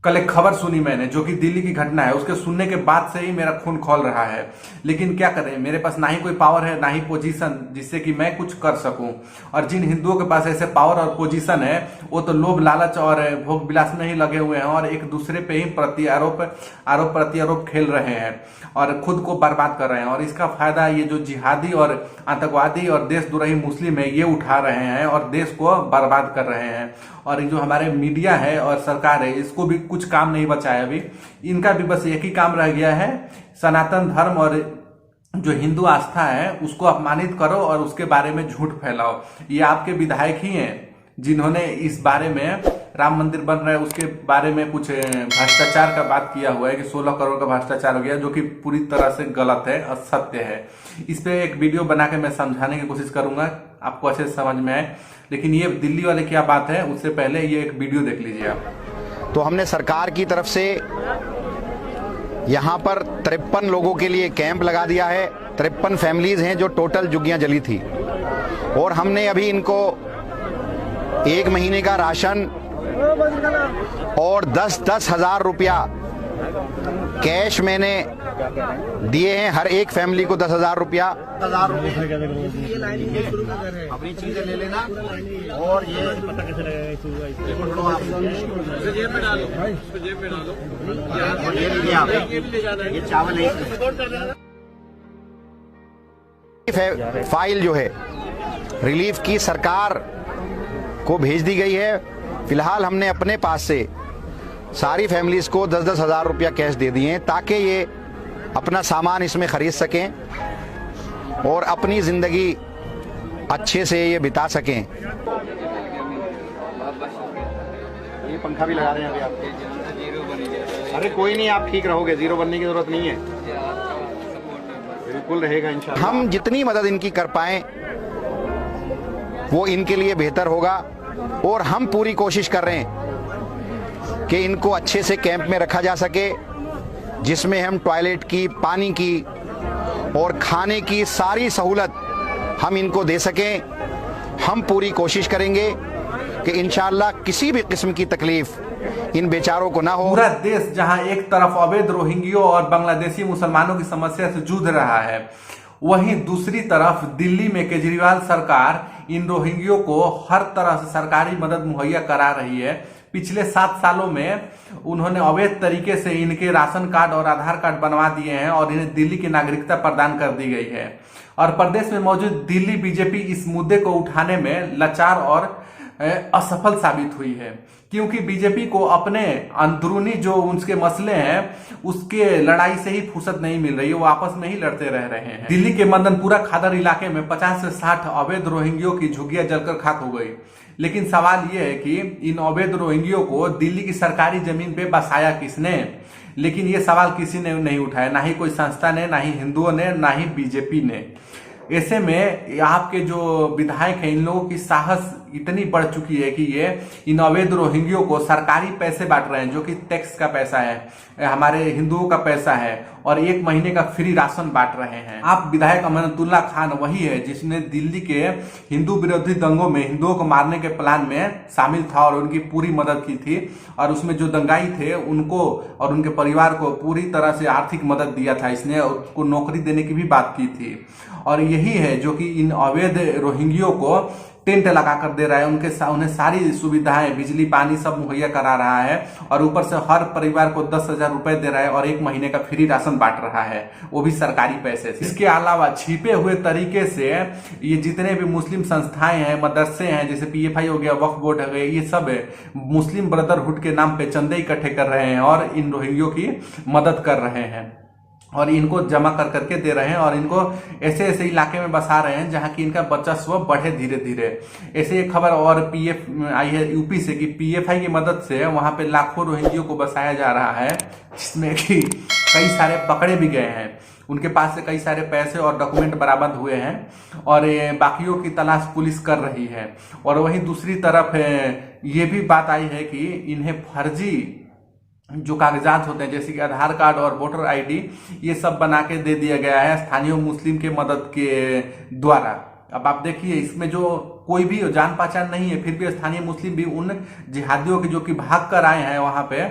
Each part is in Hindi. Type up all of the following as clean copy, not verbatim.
कल एक खबर सुनी मैंने, जो कि दिल्ली की घटना है। उसके सुनने के बाद से ही मेरा खून खौल रहा है। लेकिन क्या करें, मेरे पास ना ही कोई पावर है ना ही पोजीशन जिससे कि मैं कुछ कर सकूं। और जिन हिंदुओं के पास ऐसे पावर और पोजीशन है, वो तो लोभ लालच और भोग विलास में ही लगे हुए हैं और एक दूसरे पे ही आरोप प्रत्यारोप खेल रहे हैं और खुद को बर्बाद कर रहे हैं। और इसका फायदा ये जो जिहादी और आतंकवादी और देशद्रोही मुस्लिम है, ये उठा रहे हैं और देश को बर्बाद कर रहे हैं। और जो हमारे मीडिया है और सरकार है, इसको भी कुछ काम नहीं बचा है अभी। इनका भी बस एक ही काम रह गया है, सनातन धर्म और जो हिंदू आस्था है उसको अपमानित करो और उसके बारे में झूठ फैलाओ। ये आपके विधायक ही हैं जिन्होंने इस बारे में, राम मंदिर बन रहा है उसके बारे में कुछ भ्रष्टाचार का बात किया हुआ है कि 16 करोड़ का भ्रष्टाचार हो गया, जो कि पूरी तरह से गलत है, असत्य है। इस पे एक वीडियो बना के मैं समझाने की कोशिश करूंगा, आपको अच्छे से समझ में आए। लेकिन ये दिल्ली वाले क्या बात है, उससे पहले ये एक वीडियो देख लीजिए आप। तो हमने सरकार की तरफ से यहाँ पर 53 लोगों के लिए कैंप लगा दिया है। 53 फैमिलीज हैं जो टोटल झुग्गियां जली थी, और हमने अभी इनको 1 महीने का राशन और 10-10 हजार रुपया कैश मैंने दिए हैं। हर एक फैमिली को 10,000 रुपया। अपनी चीजें ले लेना और ये चावल फाइल जो है रिलीफ की सरकार को भेज दी गई है। फिलहाल हमने अपने पास से सारी फैमिलीज को 10-10 हजार रुपया कैश दे दिए हैं, ताकि ये अपना सामान इसमें खरीद सकें और अपनी जिंदगी अच्छे से ये बिता सकें। ये पंखा भी लगा रहे हैं अभी आप। अरे कोई नहीं, आप ठीक रहोगे, जीरो बनने की जरूरत नहीं है, बिल्कुल रहेगा इंशाल्लाह। हम जितनी मदद इनकी कर पाएं वो इनके लिए बेहतर होगा, और हम पूरी कोशिश कर रहे हैं कि इनको अच्छे से कैंप में रखा जा सके, जिसमें हम टॉयलेट की, पानी की और खाने की सारी सहूलत हम इनको दे सकें। हम पूरी कोशिश करेंगे कि इंशाअल्लाह किसी भी किस्म की तकलीफ इन बेचारों को ना हो। पूरा देश जहां एक तरफ अवैध रोहिंग्यों और बांग्लादेशी मुसलमानों की समस्या से जूझ रहा है, वहीं दूसरी तरफ दिल्ली में केजरीवाल सरकार इन रोहिंग्यों को हर तरह से सरकारी मदद मुहैया करा रही है। पिछले 7 सालों में उन्होंने अवैध तरीके से इनके राशन कार्ड और आधार कार्ड बनवा दिए हैं और इन्हें दिल्ली की नागरिकता प्रदान कर दी गई है। और प्रदेश में मौजूद दिल्ली बीजेपी इस मुद्दे को उठाने में लाचार और असफल साबित हुई है, क्योंकि बीजेपी को अपने अंदरूनी जो उनके मसले हैं उसके लड़ाई से ही फुर्सत नहीं मिल रही है, वो आपस में ही लड़ते रह रहे हैं। दिल्ली के मदनपुरा खादर इलाके में 50 से 60 अवैध रोहिंग्यों की झुग्गियां जलकर खाक हो गई। लेकिन सवाल यह है कि इन अवैध रोहिंग्यों को दिल्ली की सरकारी जमीन पे बसाया किसने? लेकिन ये सवाल किसी ने नहीं उठाया, ना ही कोई संस्था ने, ना ही हिंदुओं ने, ना ही बीजेपी ने। ऐसे में आपके जो विधायक हैं, इन लोगों की साहस इतनी बढ़ चुकी है कि ये इन अवैध रोहिंग्यों को सरकारी पैसे बांट रहे हैं, जो कि टैक्स का पैसा है, हमारे हिंदुओं का पैसा है, और 1 महीने का फ्री राशन बांट रहे हैं। आप विधायक अमानतुल्लाह खान वही है जिसने दिल्ली के हिंदू विरोधी दंगों में हिंदुओं को मारने के प्लान में शामिल था और उनकी पूरी मदद की थी। और उसमें जो दंगाई थे उनको और उनके परिवार को पूरी तरह से आर्थिक मदद दिया था, इसने उनको नौकरी देने की भी बात की थी। और यही है जो कि इन अवैध रोहिंग्यों को टेंट लगाकर दे रहा है, उन्हें सारी सुविधाएं, बिजली पानी सब मुहैया करा रहा है, और ऊपर से हर परिवार को 10,000 रुपए दे रहा है और 1 महीने का फ्री राशन बांट रहा है, वो भी सरकारी पैसे से। इसके अलावा छिपे हुए तरीके से ये जितने भी मुस्लिम संस्थाएं हैं, मदरसे हैं, जैसे PFI हो गया, वक्फ बोर्ड हो गया, ये सब मुस्लिम ब्रदरहुड के नाम पे चंदे इकट्ठे कर रहे हैं और इन रोहिंग्यों की मदद कर रहे हैं और इनको जमा कर करके दे रहे हैं और इनको ऐसे ऐसे इलाके में बसा रहे हैं जहां की इनका वर्चस्व बढ़े धीरे धीरे। ऐसे एक खबर और आई है यूपी से कि PFI की मदद से वहां पे लाखों रोहिंग्यों को बसाया जा रहा है, जिसमें कि कई सारे पकड़े भी गए हैं, उनके पास से कई सारे पैसे और डॉक्यूमेंट बरामद हुए हैं और बाकियों की तलाश पुलिस कर रही है। और वहीं दूसरी तरफ ये भी बात आई है कि इन्हें फर्जी जो कागजात होते हैं, जैसे कि आधार कार्ड और वोटर ID, ये सब बना के दे दिया गया है स्थानीय मुस्लिम के मदद के द्वारा। अब आप देखिए, इसमें जो कोई भी जान पहचान नहीं है, फिर भी स्थानीय मुस्लिम भी उन जिहादियों के जो कि भाग कर आए हैं वहां पे,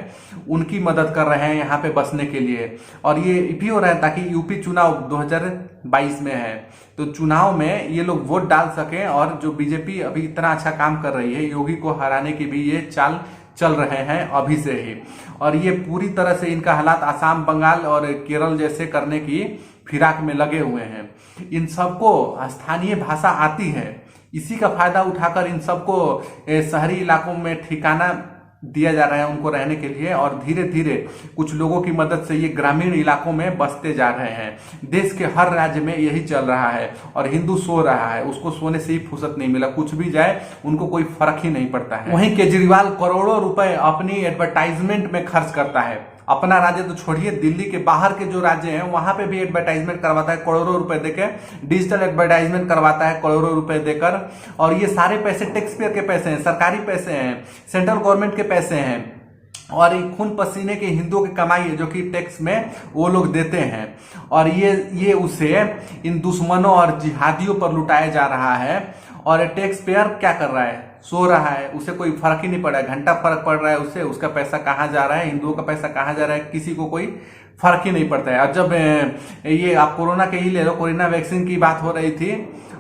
उनकी मदद कर रहे हैं यहाँ पे बसने के लिए। और ये भी हो रहा है ताकि यूपी चुनाव 2022 में है तो चुनाव में ये लोग वोट डाल सकें, और जो बीजेपी अभी इतना अच्छा काम कर रही है, योगी को हराने की भी ये चाल चल रहे हैं अभी से ही। और ये पूरी तरह से इनका हालात आसाम, बंगाल और केरल जैसे करने की फिराक में लगे हुए हैं। इन सबको स्थानीय भाषा आती है, इसी का फायदा उठाकर इन सबको शहरी इलाकों में ठिकाना दिया जा रहा है उनको रहने के लिए, और धीरे धीरे कुछ लोगों की मदद से ये ग्रामीण इलाकों में बसते जा रहे हैं। देश के हर राज्य में यही चल रहा है और हिंदू सो रहा है, उसको सोने से ही फुर्सत नहीं मिला, कुछ भी जाए उनको कोई फर्क ही नहीं पड़ता है। वहीं केजरीवाल करोड़ों रुपए अपनी एडवर्टाइजमेंट में खर्च करता है। अपना राज्य तो छोड़िए, दिल्ली के बाहर के जो राज्य हैं वहां पे भी एडवर्टाइजमेंट करवाता है करोड़ों रुपए देकर, डिजिटल एडवर्टाइजमेंट करवाता है करोड़ों रुपए देकर। और ये सारे पैसे टैक्स पेयर के पैसे हैं, सरकारी पैसे हैं, सेंट्रल गवर्नमेंट के पैसे हैं, और ये खून पसीने के हिंदुओं की कमाई है जो कि टैक्स में वो लोग देते हैं। और ये उसे इन दुश्मनों और जिहादियों पर लुटाया जा रहा है। और टैक्स पेयर क्या कर रहा है? सो रहा है, उसे कोई फर्क ही नहीं पड़ रहा है, घंटा फर्क पड़ रहा है उसे, उसका पैसा कहाँ जा रहा है, हिंदुओं का पैसा कहाँ जा रहा है, किसी को कोई फर्क ही नहीं पड़ता है। और जब ये आप कोरोना के ही ले लो, कोरोना वैक्सीन की बात हो रही थी,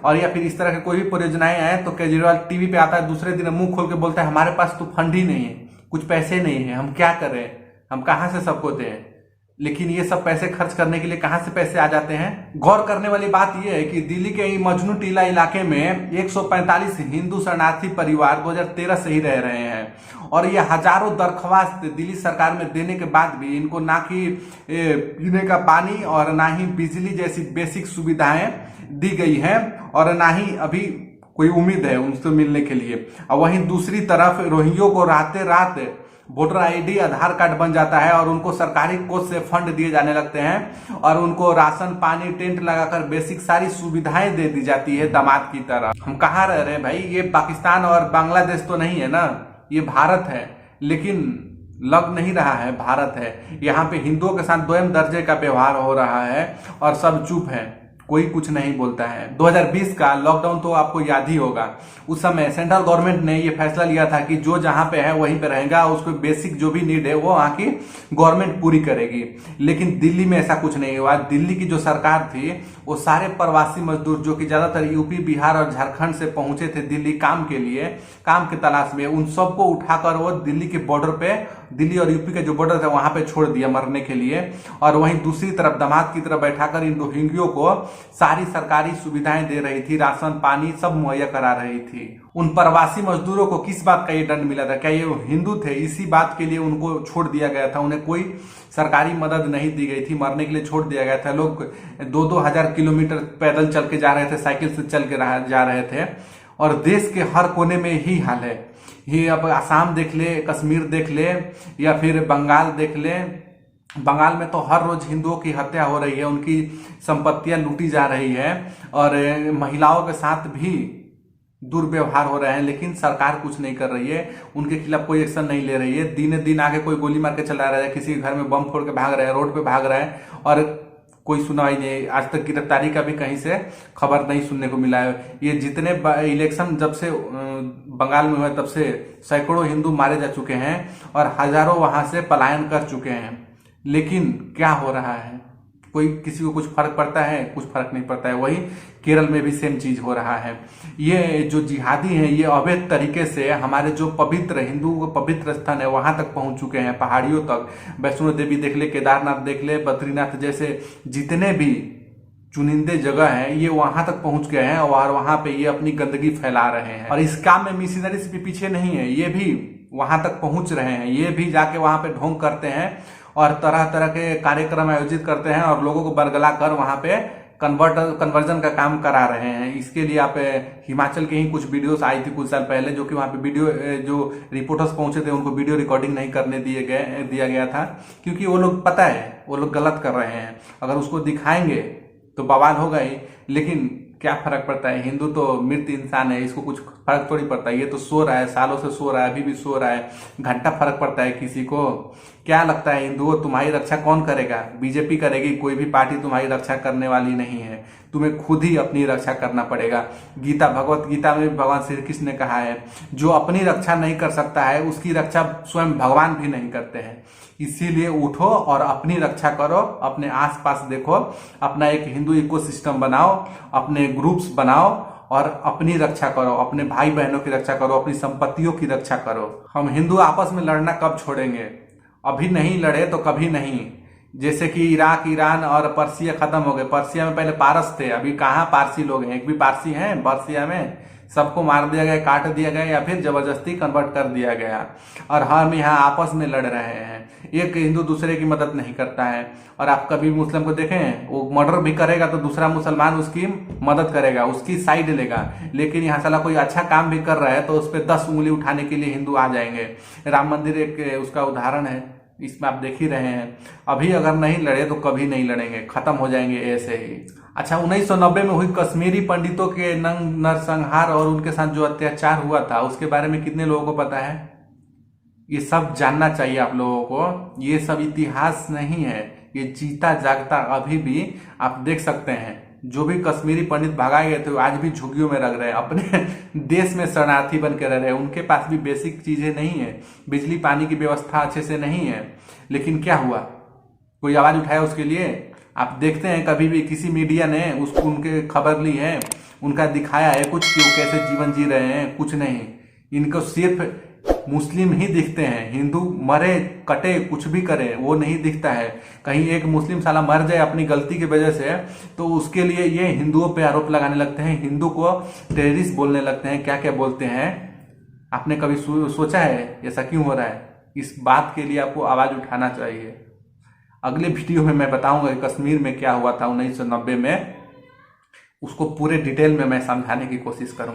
और या फिर इस तरह के कोई भी परियोजनाएं आए तो केजरीवाल टीवी पे आता है, दूसरे दिन मुंह खोल के बोलता है हमारे पास तो फंड ही नहीं है, कुछ पैसे नहीं है, हम क्या करें, हम कहाँ से सबको दें। लेकिन ये सब पैसे खर्च करने के लिए कहां से पैसे आ जाते हैं? गौर करने वाली बात यह है कि दिल्ली के मजनू टीला इलाके में 145 हिंदू शरणार्थी परिवार 2013 से ही रह रहे हैं, और ये हजारों दरख्वास्त दिल्ली सरकार में देने के बाद भी इनको ना कि पीने का पानी और ना ही बिजली जैसी बेसिक सुविधाएं दी गई हैं, और ना ही अभी कोई उम्मीद है उनसे मिलने के लिए। और वहीं दूसरी तरफ रोहिंग्यों को रात वोटर आईडी आधार कार्ड बन जाता है, और उनको सरकारी कोष से फंड दिए जाने लगते हैं, और उनको राशन पानी टेंट लगाकर बेसिक सारी सुविधाएं दे दी जाती है दामाद की तरह। हम कहाँ रह रहे हैं भाई? ये पाकिस्तान और बांग्लादेश तो नहीं है ना, ये भारत है, लेकिन लग नहीं रहा है भारत है। यहाँ पे हिंदुओं के साथ दोयम दर्जे का व्यवहार हो रहा है और सब चुप है, कोई कुछ नहीं बोलता है। 2020 का लॉकडाउन तो आपको याद ही होगा, उस समय सेंट्रल गवर्नमेंट ने ये फैसला लिया था कि जो जहां पे है वहीं पे रहेगा, उसको बेसिक जो भी नीड है वो वहां की गवर्नमेंट पूरी करेगी। लेकिन दिल्ली में ऐसा कुछ नहीं हुआ। दिल्ली की जो सरकार थी वो सारे प्रवासी मजदूर जो कि ज्यादातर यूपी, बिहार और झारखंड से पहुंचे थे दिल्ली काम के लिए, काम की तलाश में, उन सबको उठाकर वो दिल्ली के बॉर्डर पे, दिल्ली और यूपी का जो बॉर्डर था वहां पे छोड़ दिया मरने के लिए। और वहीं दूसरी तरफ दामाद की तरफ बैठाकर इन रोहिंग्यों को सारी सरकारी सुविधाएं दे रही थी, राशन पानी सब मुहैया करा रही थी। उन प्रवासी मजदूरों को किस बात का ये दंड मिला था? क्या ये हिंदू थे? इसी बात के लिए उनको छोड़ दिया गया था, उन्हें कोई सरकारी मदद नहीं दी गई थी, मरने के लिए छोड़ दिया गया था। लोग 2-2 हजार किलोमीटर पैदल चल के जा रहे थे, साइकिल से चल के जा रहे थे, और देश के हर कोने में यही हाल है। ये अब आसाम देख ले, कश्मीर देख ले, या फिर बंगाल देख ले, बंगाल में तो हर रोज हिंदुओं की हत्या हो रही है, उनकी संपत्तियां लूटी जा रही है, और महिलाओं के साथ भी दुर्व्यवहार हो रहे हैं, लेकिन सरकार कुछ नहीं कर रही है, उनके खिलाफ कोई एक्शन नहीं ले रही है। दिने दिन आगे कोई गोली मार के चला रहा है, किसी के घर में बम फोड़ के भाग रहा है, रोड पे भाग रहा है, और कोई सुनवाई नहीं। आज तक गिरफ्तारी का भी कहीं से खबर नहीं सुनने को मिला है। ये जितने इलेक्शन जब से बंगाल में हुए तब से सैकड़ों हिंदू मारे जा चुके हैं, और हजारों वहां से पलायन कर चुके हैं, लेकिन क्या हो रहा है? कोई किसी को कुछ फर्क पड़ता है? कुछ फर्क नहीं पड़ता है। वही केरल में भी सेम चीज हो रहा है। ये जो जिहादी हैं ये अवैध तरीके से हमारे जो पवित्र हिंदू पवित्र स्थान है वहां तक पहुंच चुके हैं, पहाड़ियों तक। वैष्णो देवी देख ले, केदारनाथ देख ले, बद्रीनाथ जैसे जितने भी चुनिंदे जगह हैं ये वहां तक पहुंच गए हैं, और वहां पे ये अपनी गंदगी फैला रहे हैं। और इस काम में मिशनरीज भी पीछे नहीं है, ये भी वहां तक पहुंच रहे हैं, ये भी जाके वहां पे ढोंग करते हैं और तरह तरह के कार्यक्रम आयोजित करते हैं, और लोगों को बरगला कर वहां पे कन्वर्जन का काम करा रहे हैं। इसके लिए आप हिमाचल के ही कुछ वीडियोस आई थी कुछ साल पहले, जो कि वहां पे वीडियो जो रिपोर्टर्स पहुंचे थे उनको वीडियो रिकॉर्डिंग नहीं करने दिया गया था, क्योंकि वो लोग पता है वो लोग गलत कर रहे हैं। अगर उसको दिखाएंगे तो बवाल होगा ही, लेकिन क्या फर्क पड़ता है? हिंदू तो मृत इंसान है, इसको कुछ फर्क थोड़ी पड़ता है। ये तो सो रहा है, सालों से सो रहा है, अभी भी सो रहा है, घंटा फर्क पड़ता है किसी को? क्या लगता है हिंदुओं, तुम्हारी रक्षा कौन करेगा? बीजेपी करेगी? कोई भी पार्टी तुम्हारी रक्षा करने वाली नहीं है, तुम्हें खुद ही अपनी रक्षा करना पड़ेगा। भगवत गीता में भी भगवान श्री कृष्ण ने कहा है, जो अपनी रक्षा नहीं कर सकता है उसकी रक्षा स्वयं भगवान भी नहीं करते हैं। इसीलिए उठो और अपनी रक्षा करो, अपने आसपास देखो, अपना एक हिंदू इकोसिस्टम बनाओ, अपने ग्रुप्स बनाओ और अपनी रक्षा करो, अपने भाई बहनों की रक्षा करो, अपनी संपत्तियों की रक्षा करो। हम हिंदू आपस में लड़ना कब छोड़ेंगे? अभी नहीं लड़े तो कभी नहीं। जैसे कि इराक, ईरान और पर्सिया खत्म हो गए। पर्सिया में पहले पारस थे, अभी कहाँ पारसी लोग हैं? एक भी पारसी हैं पर्सिया में? सबको मार दिया गया, काट दिया गया या फिर जबरदस्ती कन्वर्ट कर दिया गया। और हम यहाँ आपस में लड़ रहे हैं, एक हिंदू दूसरे की मदद नहीं करता है। और आप कभी मुस्लिम को देखें, वो मर्डर भी करेगा तो दूसरा मुसलमान उसकी मदद करेगा, उसकी साइड लेगा। लेकिन यहाँ साला कोई अच्छा काम भी कर रहा है तो उस पर 10 उंगली उठाने के लिए हिंदू आ जाएंगे। राम मंदिर एक उसका उदाहरण है, इसमें आप देख ही रहे हैं। अभी अगर नहीं लड़े तो कभी नहीं लड़ेंगे, खत्म हो जाएंगे ऐसे ही। अच्छा, 1990 में हुई कश्मीरी पंडितों के नरसंहार और उनके साथ जो अत्याचार हुआ था उसके बारे में कितने लोगों को पता है? ये सब जानना चाहिए आप लोगों को। ये सब इतिहास नहीं है, ये जीता जागता अभी भी आप देख सकते हैं। जो भी कश्मीरी पंडित भगाए गए थे आज भी झुग्गियों में रह रहे हैं, अपने देश में शरणार्थी बन के रह रहे हैं। उनके पास भी बेसिक चीजें नहीं है, बिजली पानी की व्यवस्था अच्छे से नहीं है। लेकिन क्या हुआ? कोई आवाज उठाया उसके लिए? आप देखते हैं कभी भी किसी मीडिया ने उसको उनके खबर ली है, उनका दिखाया है कुछ कि वो कैसे जीवन जी रहे हैं? कुछ नहीं। इनको सिर्फ मुस्लिम ही दिखते हैं, हिंदू मरे कटे कुछ भी करे वो नहीं दिखता है। कहीं एक मुस्लिम साला मर जाए अपनी गलती की वजह से तो उसके लिए ये हिंदुओं पे आरोप लगाने लगते हैं, हिंदू को टेररिस्ट बोलने लगते हैं, क्या क्या बोलते हैं। आपने कभी सोचा है ऐसा क्यों हो रहा है? इस बात के लिए आपको आवाज उठाना चाहिए। अगले वीडियो में मैं बताऊंगा कि कश्मीर में क्या हुआ था 1990 में, उसको पूरे डिटेल में मैं समझाने की कोशिश करूंगा।